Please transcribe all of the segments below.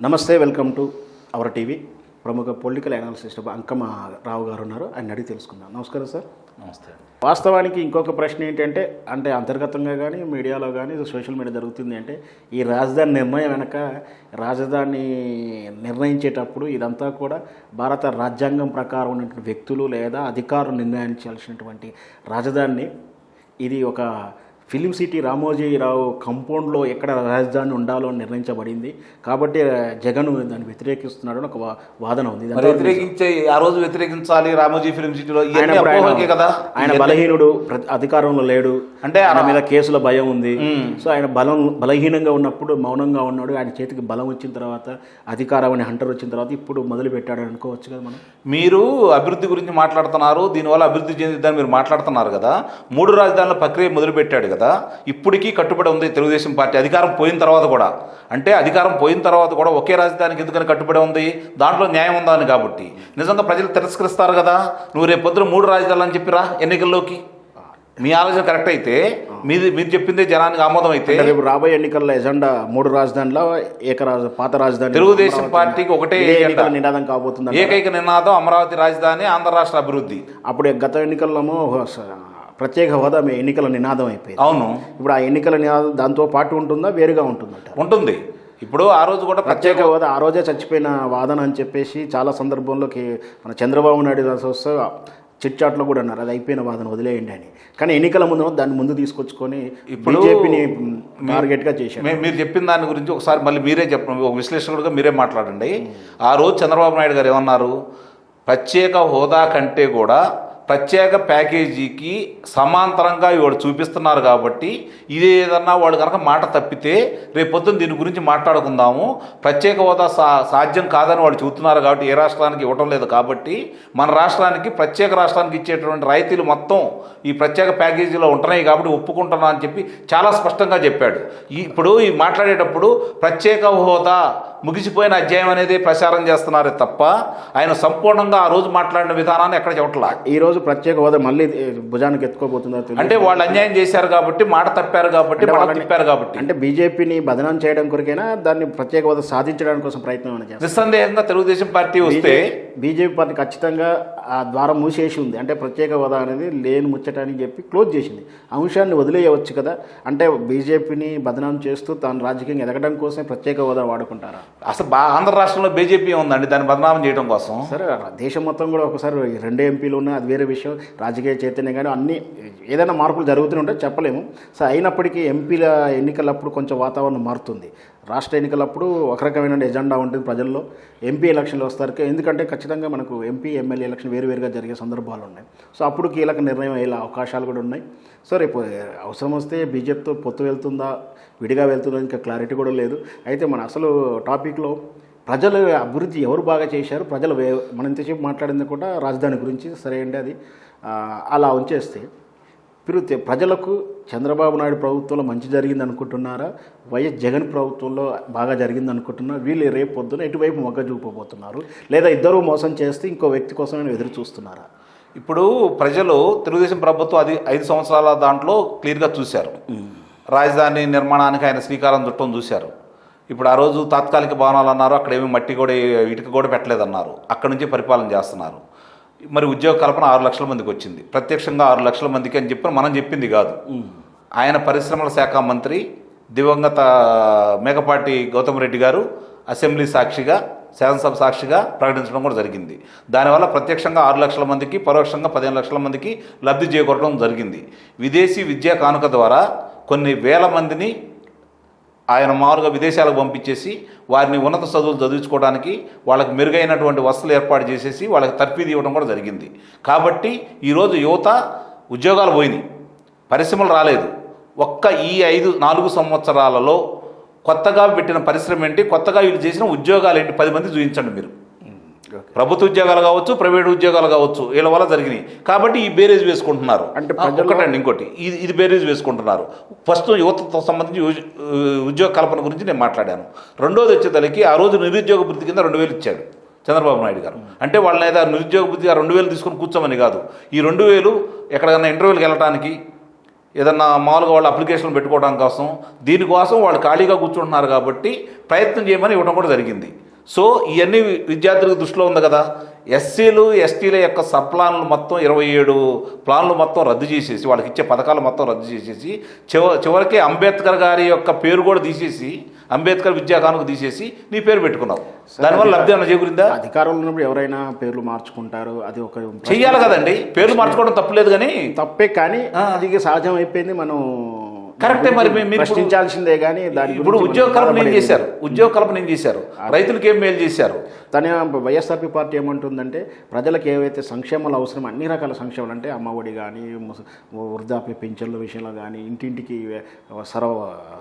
నమస్తే, welcome to our TV. ప్రముఖ political analyst Ankamma రావు గారు ఉన్నారు, ఆయన అడిగి తెలుసుకుందాం. నమస్కారం సార్. నమస్తే. వాస్తవానికి ఇంకొక ప్రశ్న ఏంటంటే, అంతర్గతంగా కానీ మీడియాలో కానీ సోషల్ మీడియా జరుగుతుంది అంటే, ఈ రాజధాని నిర్ణయం వెనక రాజధాని నిర్ణయించేటప్పుడు ఇదంతా కూడా భారత రాజ్యాంగం ప్రకారం ఉన్నటువంటి వ్యక్తులు లేదా అధికారులు నిర్ణయించాల్సినటువంటి రాజధానిని ఇది ఒక ఫిలిం సిటీ రామోజీరావు కంపౌండ్లో ఎక్కడ రాజధాని ఉండాలో నిర్ణయించబడింది కాబట్టి జగన్ దాన్ని వ్యతిరేకిస్తున్నాడు అని ఒక వాదన ఉంది. వ్యతిరేకించే ఆ రోజు వ్యతిరేకించాలి రామోజీ ఫిలిం సిటీలో కదా. ఆయన బలహీనుడు, అధికారంలో లేడు అంటే ఆయన మీద కేసుల భయం ఉంది. సో ఆయన బలహీనంగా ఉన్నప్పుడు మౌనంగా ఉన్నాడు. ఆయన చేతికి బలం వచ్చిన తర్వాత, అధికారం అనే హంటర్ వచ్చిన తర్వాత ఇప్పుడు మొదలు పెట్టాడు అనుకోవచ్చు కదా మనం. మీరు అభివృద్ధి గురించి మాట్లాడుతున్నారు, దీనివల్ల అభివృద్ధి చెందిద్దని మీరు మాట్లాడుతున్నారు కదా. 3 రాజధానుల ప్రక్రియ మొదలు పెట్టాడు కదా. ఇప్పటికీ కట్టుబడి ఉంది తెలుగుదేశం పార్టీ అధికారం పోయిన తర్వాత కూడా. అంటే అధికారం పోయిన తర్వాత కూడా ఒకే రాజధానికి ఎందుకని కట్టుబడి ఉంది? దాంట్లో న్యాయం ఉందా అని. కాబట్టి నిజంగా ప్రజలు తిరస్కరిస్తారు కదా. నువ్వు రేపు పొద్దున 3 రాజధానులు అని చెప్పిరా ఎన్నికల్లోకి. మీ ఆలోచన కరెక్ట్ అయితే, మీరు చెప్పిందే జనానికి ఆమోదం అయితే, రేపు రాబోయే ఎన్నికల్లో ఎజెండా 3 రాజధానిలో పాత రాజధాని తెలుగుదేశం పార్టీకి ఒకటే నినాదం కాబోతుంది. ఏకైక నినాదం అమరావతి రాజధాని, ఆంధ్ర రాష్ట్ర అభివృద్ధి. అప్పుడు గత ఎన్నికల్లో ప్రత్యేక హోదా ఎన్నికల నినాదం అయిపోయింది. అవును. ఇప్పుడు ఆ ఎన్నికల నినాదం దాంతో పాటు ఉంటుందా, వేరుగా ఉంటుందంట? ఉంటుంది. ఇప్పుడు ఆ రోజు కూడా ప్రత్యేక హోదా ఆ రోజే చచ్చిపోయిన వాదన అని చెప్పేసి చాలా సందర్భంలోకి మన చంద్రబాబు నాయుడు వస్తే చిట్చాట్లో కూడా అన్నారు, అది అయిపోయిన వాదన వదిలేయండి అని. కానీ ఎన్నికల ముందు దాన్ని ముందు తీసుకొచ్చుకొని ఇప్పుడు బీజేపీని టార్గెట్గా చేశారు. మీరు చెప్పిన దాని గురించి ఒకసారి మళ్ళీ మీరే చెప్పండి, ఒక విశ్లేషకుడుగా మీరే మాట్లాడండి. ఆ రోజు చంద్రబాబు నాయుడు గారు ఏమన్నారు? ప్రత్యేక హోదా కంటే కూడా ప్రత్యేక ప్యాకేజీకి సమాంతరంగా ఇవాడు చూపిస్తున్నారు కాబట్టి ఇది ఏదన్నా వాడు కనుక మాట తప్పితే రేపొద్దున దీని గురించి మాట్లాడుకుందాము. ప్రత్యేక హోదా సాధ్యం కాదని వాడు చూస్తున్నారు కాబట్టి ఏ రాష్ట్రానికి ఇవ్వటం లేదు కాబట్టి మన రాష్ట్రానికి ప్రత్యేక రాష్ట్రానికి ఇచ్చేటువంటి రాయితీలు మొత్తం ఈ ప్రత్యేక ప్యాకేజీలో ఉంటున్నాయి కాబట్టి ఒప్పుకుంటున్నా అని చెప్పి చాలా స్పష్టంగా చెప్పాడు. ఇప్పుడు ఈ మాట్లాడేటప్పుడు ప్రత్యేక హోదా ముగిసిపోయిన అధ్యాయం అనేది ప్రచారం చేస్తున్నారే తప్ప ఆయన సంపూర్ణంగా ఆ రోజు మాట్లాడిన విధానాన్ని ఎక్కడ చెప్పట్లా. ఈ రోజు ప్రత్యేక హోదా మళ్ళీ భుజానికి ఎత్తుకోబోతుందో అంటే వాళ్ళు అన్యాయం చేశారు కాబట్టి, మాట తప్పారు కాబట్టి, తిప్పారు కాబట్టి. అంటే బీజేపీని బదనాం చేయడం కొరకైనా దాన్ని ప్రత్యేక హోదా సాధించడానికి కోసం ప్రయత్నం చేస్తారు. నిస్సందేహంగా తెలుగుదేశం పార్టీ వస్తే బీజేపీ పార్టీ ఖచ్చితంగా ఆ ద్వారం మూసేసి ఉంది. అంటే ప్రత్యేక హోదా అనేది లేని ముచ్చటని చెప్పి క్లోజ్ చేసింది. అంశాన్ని వదిలేయవచ్చు కదా. అంటే బీజేపీని బదనాం చేస్తూ తాను రాజకీయంగా ఎదగడం కోసం ప్రత్యేక హోదా వాడుకుంటారా? అసలు ఆంధ్ర రాష్ట్రంలో బీజేపీ ఉందండి, దాన్ని బదనామం చేయడం కోసం. సరే, దేశం మొత్తం కూడా ఒకసారి 2 ఎంపీలు ఉన్నా అది వేరే విషయం. రాజకీయ చైతన్యం కానీ అన్ని ఏదైనా మార్పులు జరుగుతూనే ఉంటాయి, చెప్పలేము. సో అయినప్పటికీ ఎంపీల ఎన్నికలప్పుడు కొంచెం వాతావరణం మారుతుంది. రాష్ట్ర ఎన్నికలప్పుడు ఒక రకమైన ఎజెండా ఉంటుంది ప్రజల్లో. ఎంపీ ఎలక్షన్లు వస్తారు, ఎందుకంటే ఖచ్చితంగా మనకు ఎంపీ ఎమ్మెల్యే ఎలక్షన్ వేరువేరుగా జరిగే సందర్భాలు ఉన్నాయి. సో అప్పుడు కీలక నిర్ణయం అయ్యే అవకాశాలు కూడా ఉన్నాయి. సో రేపు అవసరం వస్తే బీజేపీతో పొత్తు వెళ్తుందా, విడిగా వెళ్తుందా, ఇంకా క్లారిటీ కూడా లేదు. అయితే మన అసలు టాపిక్లో ప్రజల అభివృద్ధి ఎవరు బాగా చేశారు, ప్రజలు మనం ఇంతసేపు మాట్లాడింది కూడా రాజధాని గురించి. సరే అండి, అది అలా ఉంచేస్తే ప్రజలకు చంద్రబాబు నాయుడు ప్రభుత్వంలో మంచి జరిగింది అనుకుంటున్నారా, వైఎస్ జగన్ ప్రభుత్వంలో బాగా జరిగింది అనుకుంటున్నారా? వీళ్ళు రేపు పొద్దున ఎటువైపు మొగ్గ చూపబోతున్నారు, లేదా ఇద్దరూ మోసం చేస్తే ఇంకో వ్యక్తి కోసం ఎదురు చూస్తున్నారా? ఇప్పుడు ప్రజలు తెలుగుదేశం ప్రభుత్వం అది 5 సంవత్సరాల దాంట్లో క్లియర్గా చూశారు. రాజధాని నిర్మాణానికి ఆయన శ్రీకారం చుట్టం చూశారు. ఇప్పుడు ఆ రోజు తాత్కాలిక భవనాలు అన్నారు, అక్కడ ఏమి మట్టి కూడా ఇటుక కూడా పెట్టలేదన్నారు. అక్కడి నుంచి పరిపాలన చేస్తున్నారు. మరి ఉద్యోగ కల్పన 6 లక్షల మందికి వచ్చింది, ప్రత్యక్షంగా 6 లక్షల మందికి అని చెప్పి మనం చెప్పింది కాదు. ఆయన పరిశ్రమల శాఖ మంత్రి దివంగత మేకపాటి గౌతమ్ రెడ్డి గారు అసెంబ్లీ సాక్షిగా, శాసనసభ సాక్షిగా ప్రకటించడం కూడా జరిగింది. దానివల్ల ప్రత్యక్షంగా 6 లక్షల మందికి, పరోక్షంగా 15 లక్షల మందికి లబ్ధి చేకూరడం జరిగింది. విదేశీ విద్యా కానుక ద్వారా కొన్ని వేల మందిని ఆయన మామూలుగా విదేశాలకు పంపించేసి వారిని ఉన్నత చదువులు చదివించుకోవడానికి వాళ్ళకి మెరుగైనటువంటి వసతులు ఏర్పాటు చేసేసి వాళ్ళకి తర్ఫీదు ఇవ్వడం కూడా జరిగింది. కాబట్టి ఈరోజు యువత ఉద్యోగాలు పోయినాయి, పరిశ్రమలు రాలేదు. ఈ 4 సంవత్సరాలలో కొత్తగా పెట్టిన పరిశ్రమ ఏంటి, కొత్తగా వీళ్ళు చేసిన ఉద్యోగాలు ఏంటి, 10 మంది చూపించండి మీరు. ప్రభుత్వ ఉద్యోగాలు కావచ్చు, ప్రైవేట్ ఉద్యోగాలు కావచ్చు, వీళ్ళ వల్ల జరిగినాయి. కాబట్టి ఈ బేరేజ్ వేసుకుంటున్నారు. అంటే ఒకటండి, ఇంకోటి ఇది బేరేజ్ వేసుకుంటున్నారు. ఫస్ట్ యువతతో సంబంధించి ఉద్యోగ కల్పన గురించి నేను మాట్లాడాను. రెండోది వచ్చేసరికి ఆ రోజు నిరుద్యోగ వృత్తి కింద 2,000 ఇచ్చాడు చంద్రబాబు నాయుడు గారు. అంటే వాళ్ళని ఏదో నిరుద్యోగ వృత్తిగా 2,000 తీసుకొని కూర్చోమని కాదు. ఈ 2,000 ఎక్కడికన్నా ఇంటర్వ్యూలకు వెళ్ళడానికి, ఏదన్నా మామూలుగా వాళ్ళు అప్లికేషన్లు పెట్టుకోవడం కోసం దీనికోసం వాళ్ళు ఖాళీగా కూర్చుంటున్నారు కాబట్టి ప్రయత్నం చేయమని ఇవ్వడం కూడా జరిగింది. సో ఇవన్నీ విద్యార్థులకు దృష్టిలో ఉంది కదా. ఎస్సీలు ఎస్టీల యొక్క సబ్ ప్లాన్లు మొత్తం 27 ప్లాన్లు మొత్తం రద్దు చేసేసి వాళ్ళకి ఇచ్చే పథకాలు మొత్తం రద్దు చేసేసి చివరికి అంబేద్కర్ గారి యొక్క పేరు కూడా తీసేసి అంబేద్కర్ విద్యాకానుకు తీసేసి నీ పేరు పెట్టుకున్నావు. దానివల్ల లబ్ధి ఏమైనా చేకూరిందా? అధికారంలో ఉన్నప్పుడు ఎవరైనా పేర్లు మార్చుకుంటారు, అది ఒక చెయ్యాలి కదండి. పేర్లు మార్చుకోవడం తప్పులేదు, కానీ తప్పే, కానీ అది సహజం అయిపోయింది. మనం కరెక్టే. మరి మీరు ప్రశ్నించాల్సిందే. కానీ దాని ఇప్పుడు ఉద్యోగ కల్పన ఏం చేశారు, రైతులకు ఏం మేలు చేశారు? తన వైఎస్ఆర్పీ పార్టీ ఏమంటుందంటే ప్రజలకు ఏవైతే సంక్షేమాలు అవసరం అన్ని రకాల సంక్షేమాలు అంటే అమ్మఒడి కానీ, వృద్ధాప్య పింఛన్ల విషయంలో కానీ, ఇంటింటికి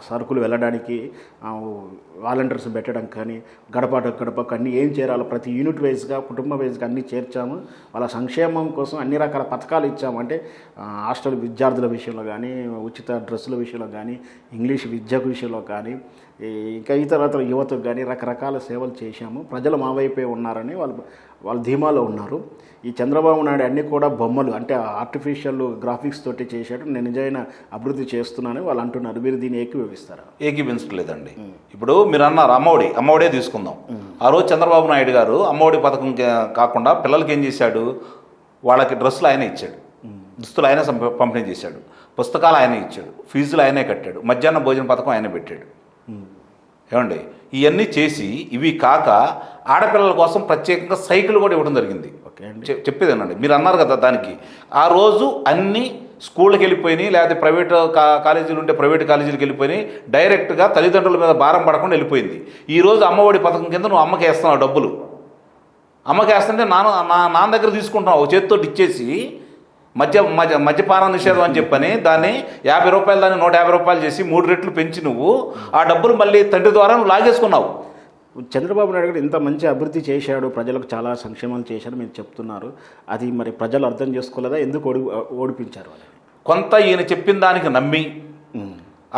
సరుకులు వెళ్ళడానికి వాలంటీర్స్ పెట్టడం కానీ, గడపకు అన్నీ ఏం చేరాలో ప్రతి యూనిట్ వైజ్గా కుటుంబ వైజ్గా అన్నీ చేర్చాము. వాళ్ళ సంక్షేమం కోసం అన్ని రకాల పథకాలు ఇచ్చాము. అంటే హాస్టల్ విద్యార్థుల విషయంలో కానీ, ఉచిత డ్రెస్సుల విషయంలో కానీ, ఇంగ్లీష్ విద్య విషయంలో కానీ, ఇంకా ఇతర యువతకు కానీ రకరకాల సేవలు చేశాము. ప్రజలు మా వైపే ఉన్నారని వాళ్ళు ధీమాలో ఉన్నారు. ఈ చంద్రబాబు నాయుడు అన్నీ కూడా బొమ్మలు అంటే ఆర్టిఫిషియల్ గ్రాఫిక్స్ తోటి చేశాడు, నేను నిజమైన అభివృద్ధి చేస్తున్నానని వాళ్ళు అంటున్నారు. మీరు దీన్ని ఏకీభవిస్తారా? ఏకీభవించట్లేదండి. ఇప్పుడు మీరు అన్నారు అమ్మఒడే తీసుకుందాం. ఆ రోజు చంద్రబాబు నాయుడు గారు అమ్మఒడి పథకం కాకుండా పిల్లలకి ఏం చేశాడు? వాళ్ళకి డ్రెస్సులు ఆయనే ఇచ్చాడు, దుస్తులు ఆయనే పంపిణీ చేశాడు, పుస్తకాలు ఆయనే ఇచ్చాడు, ఫీజులు ఆయనే కట్టాడు, మధ్యాహ్న భోజన పథకం ఆయనే పెట్టాడు. ఏమండి, ఇవన్నీ చేసి ఇవి కాక ఆడపిల్లల కోసం ప్రత్యేకంగా సైకిల్ కూడా ఇవ్వడం జరిగింది. చెప్పేదేనండి, మీరు అన్నారు కదా దానికి. ఆ రోజు అన్ని స్కూళ్ళకి వెళ్ళిపోయినాయి, లేకపోతే ప్రైవేట్ కాలేజీలు ఉంటే ప్రైవేట్ కాలేజీలకు వెళ్ళిపోయినాయి, డైరెక్ట్గా తల్లిదండ్రుల మీద భారం పడకుండా వెళ్ళిపోయింది. ఈరోజు అమ్మఒడి పథకం కింద నువ్వు అమ్మకి వేస్తున్నావు డబ్బులు. అమ్మకి వేస్తుంటే నాన్న దగ్గర తీసుకుంటున్నావు, చేతితో ఇచ్చేసి మద్యపాన నిషేధం అని చెప్పని దాన్ని 50 రూపాయలు దాన్ని 150 రూపాయలు చేసి 3 రెట్లు పెంచి నువ్వు ఆ డబ్బులు మళ్ళీ తండ్రి ద్వారా నువ్వు లాగేసుకున్నావు. చంద్రబాబు నాయుడు గారు ఇంత మంచి అభివృద్ధి చేశాడు, ప్రజలకు చాలా సంక్షేమాలు చేశాడు మీరు చెప్తున్నారు. అది మరి ప్రజలు అర్థం చేసుకోలేదా? ఎందుకు ఓడిపించారు? కొంత ఈయన చెప్పిన దానికి నమ్మి,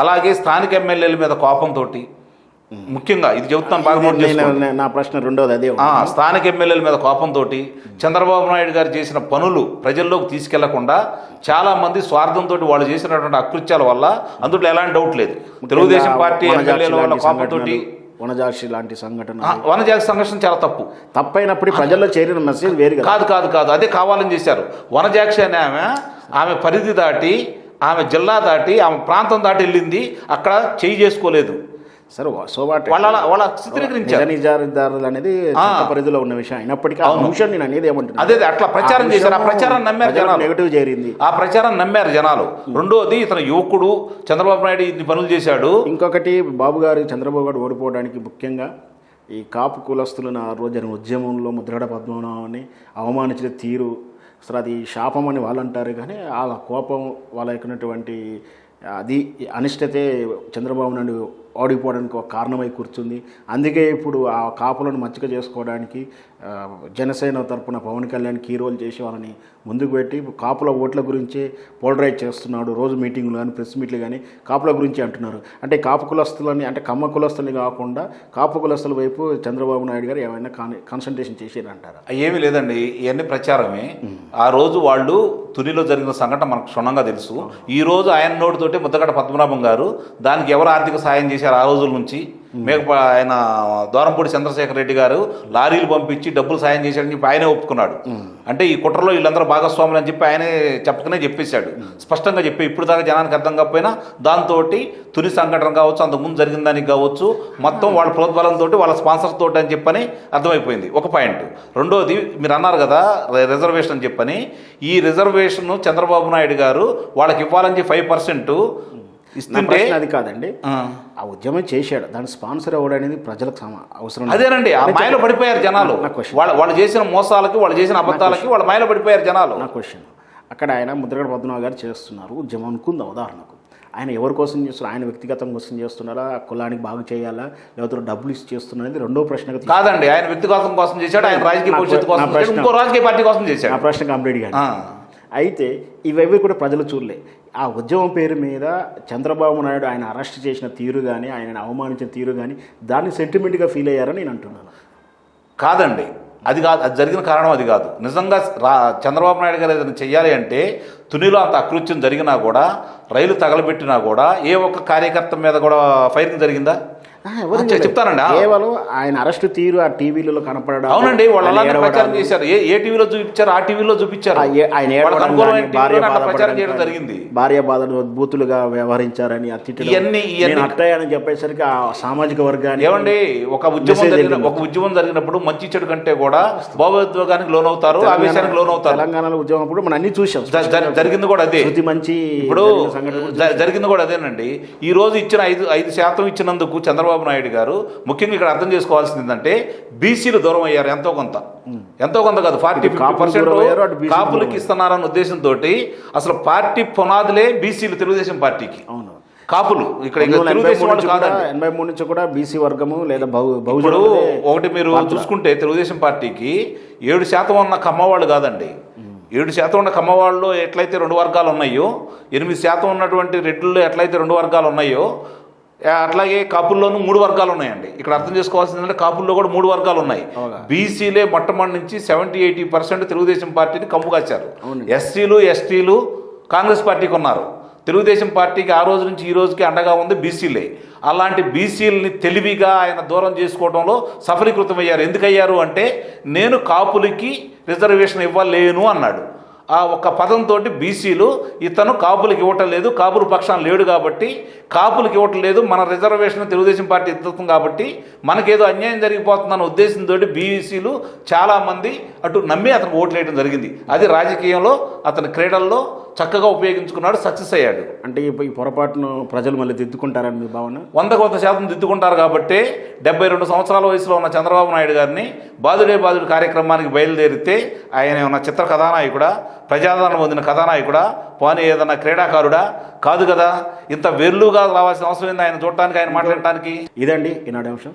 అలాగే స్థానిక ఎమ్మెల్యేల మీద కోపంతో, ముఖ్యంగా ఇది చెబుతాను బాగా నోట్ చేసుకోండి. నా ప్రశ్న రెండోది అదే. స్థానిక ఎమ్మెల్యేల మీద కోపంతో చంద్రబాబు నాయుడు గారు చేసిన పనులు ప్రజల్లోకి తీసుకెళ్లకుండా చాలామంది స్వార్థంతో వాళ్ళు చేసినటువంటి అకృత్యాల వల్ల అందులో ఎలాంటి డౌట్ లేదు. తెలుగుదేశం పార్టీ ఎమ్మెల్యేల వల్ల కోపంతో వనజాక్షి లాంటి సంఘటన, వనజాక్షి సంఘటన చాలా తప్పైనప్పుడు ప్రజల్లో చేరిన మెసేజ్ వేరు కాదు, అదే కావాలని చేశారు. వనజాక్షి అనే ఆమె పరిధి దాటి, ఆమె జిల్లా దాటి, ఆమె ప్రాంతం దాటి వెళ్ళింది, అక్కడ చేయి చేసుకోలేదు. సరే, సోబాట్ వాళ్ళ చిత్రీకరించారు. నిజాదారులు అనేది పరిధిలో ఉన్న విషయం అయినప్పటికీ నేను అనేది ఏమంటున్నా, అదే అట్లా ప్రచారం చేశారు. ఆ ప్రచారాన్ని నమ్మారు జనాలు, నెగిటివ్ చేరింది. ఆ ప్రచారం నమ్మారు జనాలు. రెండోది, ఇతను యువకుడు, చంద్రబాబు నాయుడు ఇన్ని పనులు చేశాడు. ఇంకొకటి, చంద్రబాబు గారు ఓడిపోవడానికి ముఖ్యంగా ఈ కాపు కులస్తులను ఆ రోజు జరిగిన ఉద్యమంలో ముద్రగడ పద్మనాభాన్ని అవమానించిన తీరు, అసలు అది శాపం అని వాళ్ళు అంటారు. కానీ వాళ్ళ కోపం, వాళ్ళ యొక్క అది అనిష్టతే చంద్రబాబు నాయుడు ఓడిపోవడానికి ఒక కారణమై కూర్చుంది. అందుకే ఇప్పుడు ఆ కాపులను మచ్చిక చేసుకోవడానికి జనసేన తరపున పవన్ కళ్యాణ్ కీ రోల్ చేసి వాళ్ళని ముందుకు పెట్టి కాపుల ఓట్ల గురించి పోలరైజ్ చేస్తున్నాడు. రోజు మీటింగ్లు కానీ ప్రెస్ మీట్లు కానీ కాపుల గురించి అంటున్నారు. అంటే కాపు కులస్తులని, అంటే కమ్మ కులస్తులని కాకుండా కాపు కులస్తుల వైపు చంద్రబాబు నాయుడు గారు ఏమైనా కాన్సన్ట్రేషన్ చేసేదంటారా? ఏమీ లేదండి, ఇవన్నీ ప్రచారమే. ఆ రోజు వాళ్ళు తునిలో జరిగిన సంఘటన మనకు క్షుణ్ణంగా తెలుసు. ఈ రోజు ఆయన నోటితోటి ముద్దగడ పద్మనాభం గారు దానికి ఎవరు ఆర్థిక సాయం చేశారు ఆ రోజుల నుంచి? ఆయన దూరంపూడి చంద్రశేఖర్ రెడ్డి గారు లారీలు పంపించి డబ్బులు సాయం చేశాడని చెప్పి ఆయనే ఒప్పుకున్నాడు. అంటే ఈ కుట్రలో వీళ్ళందరూ భాగస్వాములు అని చెప్పి ఆయనే చెప్పేశాడు, స్పష్టంగా చెప్పి. ఇప్పుడు దాకా జనానికి అర్థం కాకపోయినా దాంతో తుని సంఘటన కావచ్చు, అంతకుముందు జరిగిన దానికి కావచ్చు, మొత్తం వాళ్ళ ప్రోద్బలంతో, వాళ్ళ స్పాన్సర్ తోటి అని చెప్పని అర్థమైపోయింది. ఒక పాయింట్. రెండోది, మీరు అన్నారు కదా రిజర్వేషన్ అని చెప్పని. ఈ రిజర్వేషన్ చంద్రబాబు నాయుడు గారు వాళ్ళకి ఇవ్వాలని చెప్పి 5% ఇస్తుంటే, అది కాదండి, ఆ ఉద్యమం చేశాడు, దాని స్పాన్సర్ అవ్వడం అనేది ప్రజలకు అవసరం. అదేనండి, ఆ మాయలో పడిపోయారు జనాలు. వాళ్ళు చేసిన మోసాలకి, వాళ్ళు చేసిన అబద్ధాలకి వాళ్ళ మాయలో పడిపోయారు జనాలు. నా క్వశ్చన్, అక్కడ ఆయన ముద్రగడ పద్మనాభం గారు చేస్తున్నారు ఉద్యమం అనుకుందాం ఉదాహరణకు. ఆయన ఎవరి కోసం చేస్తున్నారు? ఆయన వ్యక్తిగతం కోసం చేస్తున్నారా, కులానికి బాగు చేయాలా, లేకపోతే డబ్బులు ఇచ్చి చేస్తున్నారు అనేది రెండో ప్రశ్న కాదండి. ఆయన వ్యక్తిగతం కోసం చేశాడు, ఆయన రాజకీయ భవిష్యత్తు కోసం చేశాడు, ఇంకో రాజకీయ పార్టీ కోసం చేశాడు. ఆ ప్రశ్న కంప్లీట్గా. అయితే ఇవేవి కూడా ప్రజలు చూడలే. ఆ ఉద్యమం పేరు మీద చంద్రబాబు నాయుడు ఆయన అరెస్ట్ చేసిన తీరు కానీ, ఆయనను అవమానించిన తీరు కానీ దాన్ని సెంటిమెంట్గా ఫీల్ అయ్యారని నేను అంటున్నాను. కాదండి, అది కాదు, అది జరిగిన కారణం అది కాదు. నిజంగా చంద్రబాబు నాయుడు గారు ఏదైనా చెయ్యాలి అంటే తునిలో అంత అకృత్యం జరిగినా కూడా, రైలు తగలబెట్టినా కూడా ఏ ఒక్క కార్యకర్త మీద కూడా ఫైరింగ్ జరిగిందా? చెప్తానండి. కేవలం ఆయన అరెస్ట్ తీరు ఆ టీవీలలో కనపడడం. అవునండి, వాళ్ళు అలాగే ప్రచారం చేశారు. ఏ టీవీలో చూపించారు? ఆ టీవీలో చూపించారు. ప్రచారం చేయడం జరిగింది. భార్య బాధలు బూతులుగా వ్యవహరించారని అట్టాయని చెప్పేసరికి ఆ సామాజిక వర్గాన్ని ఏమండి, ఒక ఉద్యమం జరిగినప్పుడు మంచి చెడు కంటే కూడా భావోద్వేగానికి లోనవుతారు, ఆవేశానికి లోనవుతారు. తెలంగాణలో ఉద్యమం అప్పుడు మనం అన్ని చూసాం. జరిగింది కూడా అదే. మంచి ఇప్పుడు జరిగింది కూడా అదేనండి. ఈ రోజు ఇచ్చిన 5% ఇచ్చినందుకు చంద్రబాబు నాయుడు గారు ముఖ్యంగా ఇక్కడ అర్థం చేసుకోవాల్సింది ఏంటంటే బీసీలు దూరం అయ్యారు. ఎంతో కొంత కాదు, 40% కాపులకి ఇస్తున్నారన్న ఉద్దేశంతో అసలు పార్టీ పునాదులే బీసీలు తెలుగుదేశం పార్టీకి. కాపులు ఇక్కడ 83 నుంచి కూడా బీసీ వర్గము లేదా ఇప్పుడు ఒకటి మీరు చూసుకుంటే తెలుగుదేశం పార్టీకి 7% ఉన్న కమ్మవాళ్ళు కాదండి. 7% ఉన్న కమ్మవాళ్ళు ఎట్లయితే 2 వర్గాలు ఉన్నాయో, 8% ఉన్నటువంటి రెడ్లు ఎట్లయితే 2 వర్గాలు ఉన్నాయో, అట్లాగే కాపుల్లోనూ 3 వర్గాలు ఉన్నాయండి. ఇక్కడ అర్థం చేసుకోవాల్సిందంటే కాపుల్లో కూడా 3 వర్గాలు ఉన్నాయి. బీసీలే మొట్టమొదటి నుంచి 70-80% తెలుగుదేశం పార్టీని కమ్ము కాచారు. ఎస్సీలు ఎస్టీలు కాంగ్రెస్ పార్టీకి ఉన్నారు. తెలుగుదేశం పార్టీకి ఆ రోజు నుంచి ఈ రోజుకి అండగా ఉంది బీసీలే. అలాంటి బీసీలని తెలివిగా ఆయన దూరం చేసుకోవడంలో సఫలీకృతమయ్యారు. ఎందుకయ్యారు అంటే నేను కాపులకి రిజర్వేషన్ ఇవ్వలేను అన్నాడు. ఆ ఒక్క పదంతో బీసీలు ఇతను కాపులకు ఇవ్వటం లేదు, కాపుల పక్షాన లేడు కాబట్టి కాపులకు ఇవ్వటం లేదు, మన రిజర్వేషన్ తెలుగుదేశం పార్టీ ఎత్తుతుంది కాబట్టి మనకేదో అన్యాయం జరిగిపోతుందన్న ఉద్దేశంతో బీసీలు చాలామంది అటు నమ్మి అతనికి ఓట్లు వేయడం జరిగింది. అది రాజకీయంలో అతని క్రీడల్లో చక్కగా ఉపయోగించుకున్నాడు, సక్సెస్ అయ్యాడు. అంటే ఈ పొరపాటును ప్రజలు మళ్ళీ దిద్దుకుంటారని మీ భావన? 100% దిద్దుకుంటారు. కాబట్టి 72 సంవత్సరాల వయసులో ఉన్న చంద్రబాబు నాయుడు గారిని బాదుడే బాదుడు కార్యక్రమానికి బయలుదేరితే ఆయన ఉన్న చిత్ర కథానాయకుడా, ప్రజాదరణ పొందిన కథానాయకుడా, పోనీ ఏదన్నా క్రీడాకారుడా కాదు కదా. ఇంత వెర్లుగా రావాల్సిన అవసరం ఏంది ఆయన చూడటానికి, ఆయన మాట్లాడటానికి? ఇదండి ఈనాటి అంశం.